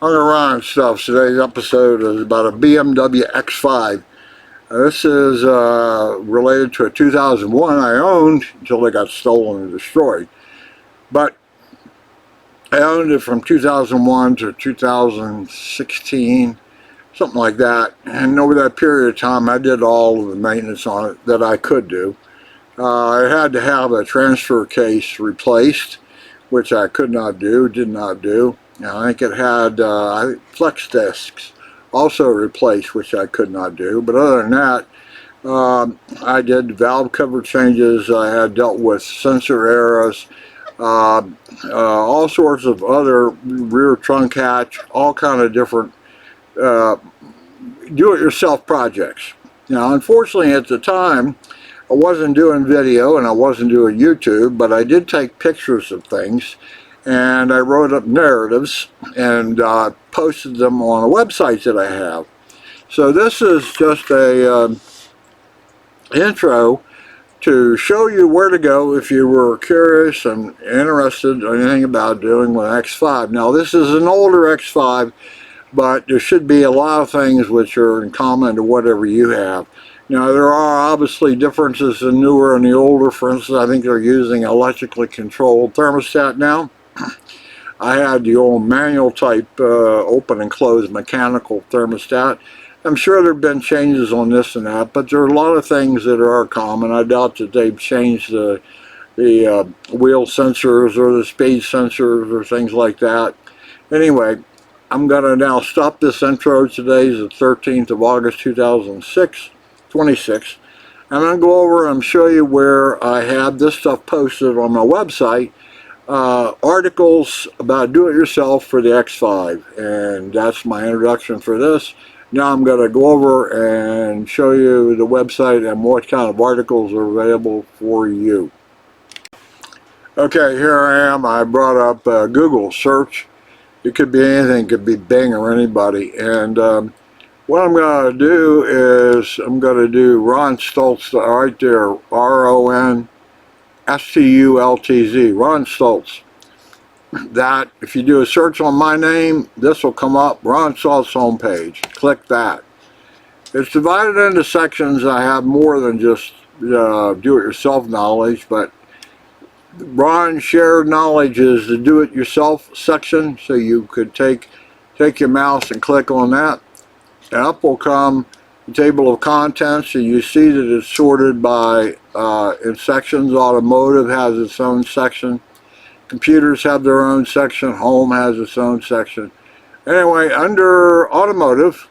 On the run stuff, today's episode is about a BMW X5. This is related to a 2001 I owned until it got stolen and destroyed. But I owned it from 2001 to 2016, something like that. And over that period of time, I did all of the maintenance on it that I could do. I had to have a transfer case replaced, which I could not do, did not do. I think it had flex discs also replaced, which I could not do. But other than that, I did valve cover changes. I had dealt with sensor errors, all sorts of other rear trunk hatch, all kind of different do-it-yourself projects. Now, unfortunately, at the time, I wasn't doing video and I wasn't doing YouTube, but I did take pictures of things. And I wrote up narratives and posted them on a website that I have. So this is just a intro to show you where to go if you were curious and interested in anything about doing with X5. Now this is an older X5, but there should be a lot of things which are in common to whatever you have. Now there are obviously differences in newer and the older. For instance, I think they're using electrically controlled thermostat now. I had the old manual type open and close mechanical thermostat. I'm sure there have been changes on this and that, but there are a lot of things that are common. I doubt that they've changed the wheel sensors or the speed sensors or things like that. Anyway, I'm going to now stop this intro. Today is the 13th of August 2006, 26. I'm going to go over and show you where I have this stuff posted on my website. Articles about do-it-yourself for the X5, and that's my introduction for this. Now I'm going to go over and show you the website and what kind of articles are available for you. Okay, here I am. I brought up Google search. It could be anything, it could be Bing or anybody, and what I'm going to do is I'm going to do Ron Stoltz right there, R-O-N-S-T-U-L-T-Z, Ron Stoltz. That, if you do a search on my name, this will come up, Ron Stoltz homepage. Click that. It's divided into sections. I have more than just do-it-yourself knowledge, but Ron Shared Knowledge is the do-it-yourself section, so you could take your mouse and click on that, and up will come the table of contents, and you see that it's sorted by in sections. Automotive has its own section. Computers have their own section. Home has its own section. Anyway, under automotive,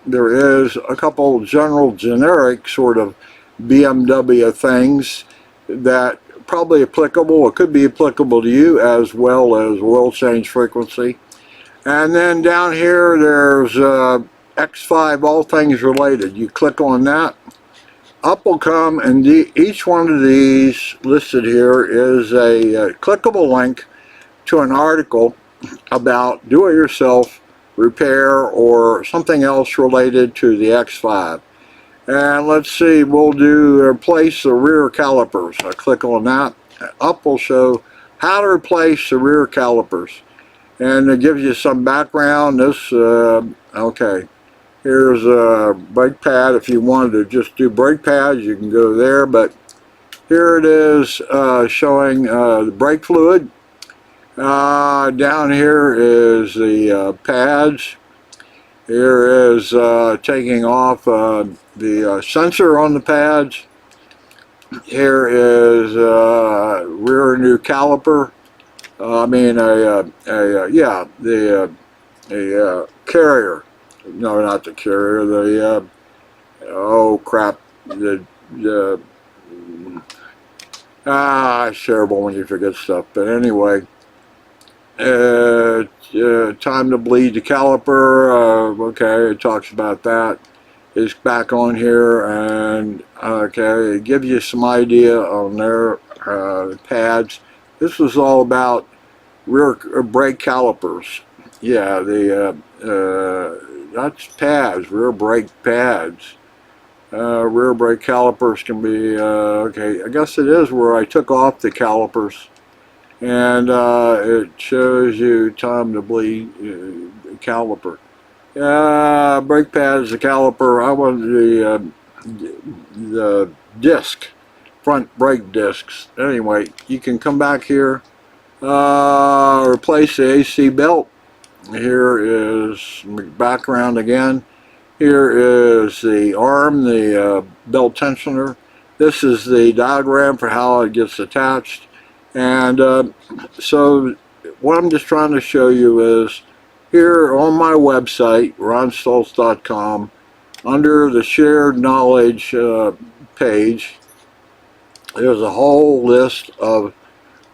there is a couple generic sort of BMW things that probably applicable, or could be applicable to you, as well as oil change frequency. And then down here, there's X5, all things related. You click on that. Up will come, and each one of these listed here is a clickable link to an article about do-it-yourself repair or something else related to the X5. And let's see, we'll do replace the rear calipers. I click on that. Up will show how to replace the rear calipers. And it gives you some background. This, okay. Here's a brake pad. If you wanted to just do brake pads, you can go there, but here it is showing the brake fluid. Down here is the pads. Here is taking off the sensor on the pads. Here is rear new caliper. The carrier. No, not the carrier. The oh crap. It's terrible when you forget stuff. But anyway, time to bleed the caliper. Okay, it talks about that. It's back on here, and okay, it gives you some idea on their pads. This was all about rear brake calipers. Yeah, the that's pads, rear brake pads. Rear brake calipers can be, okay, I guess it is where I took off the calipers, and it shows you time to bleed, caliper. Brake pad is the caliper. I want the disc, front brake discs. Anyway, you can come back here, replace the AC belt. Here is background again. Here is the arm, the belt tensioner. This is the diagram for how it gets attached. And so what I'm just trying to show you is here on my website, ronstoltz.com, under the shared knowledge page, there's a whole list of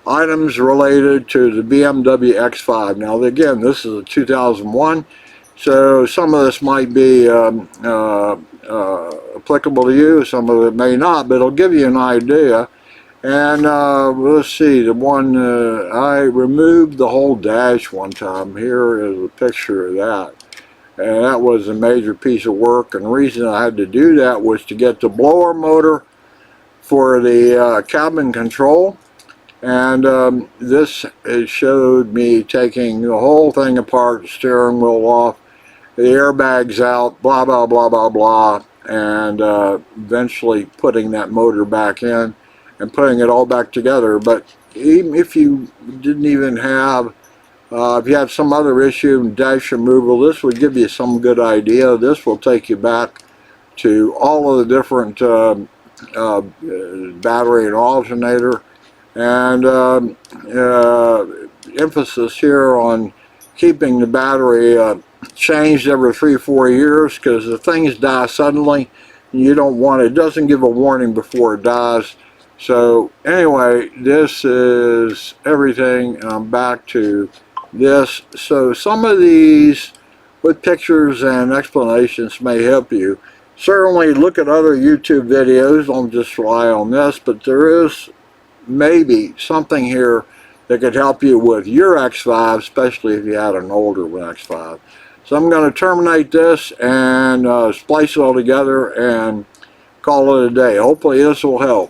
items related to the BMW X5. Now again, this is a 2001, so some of this might be applicable to you, some of it may not, but it'll give you an idea. And let's see, the one I removed the whole dash one time. Here is a picture of that, and that was a major piece of work, and the reason I had to do that was to get the blower motor for the cabin control. And this showed me taking the whole thing apart, the steering wheel off, the airbags out, blah blah blah blah blah, and eventually putting that motor back in and putting it all back together. But even if you didn't even have, if you had some other issue in dash removal, this would give you some good idea. This will take you back to all of the different battery and alternator, and emphasis here on keeping the battery changed every 3 or 4 years, because if things die suddenly, you don't want it. It doesn't give a warning before it dies. So anyway, this is everything, and I'm back to this. So some of these with pictures and explanations may help you. Certainly look at other YouTube videos, don't just rely on this, but there is maybe something here that could help you with your X5, especially if you had an older X5. So I'm going to terminate this and splice it all together and call it a day. Hopefully this will help.